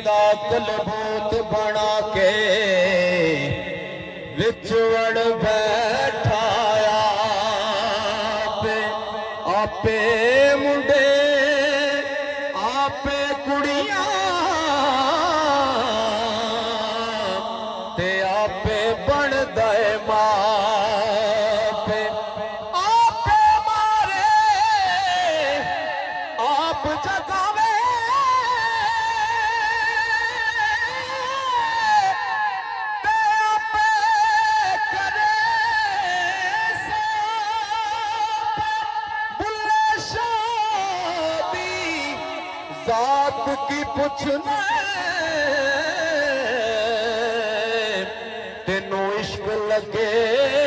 दा कलबूत बना के विच वड़ बैठाया आपे मुंडे आपे कुड़ियां ते आपे बन दे मापे आपे मारे आप जगावे ते आपे करे बुल्ले शादी जात की पुछने तेनू इश्क लगे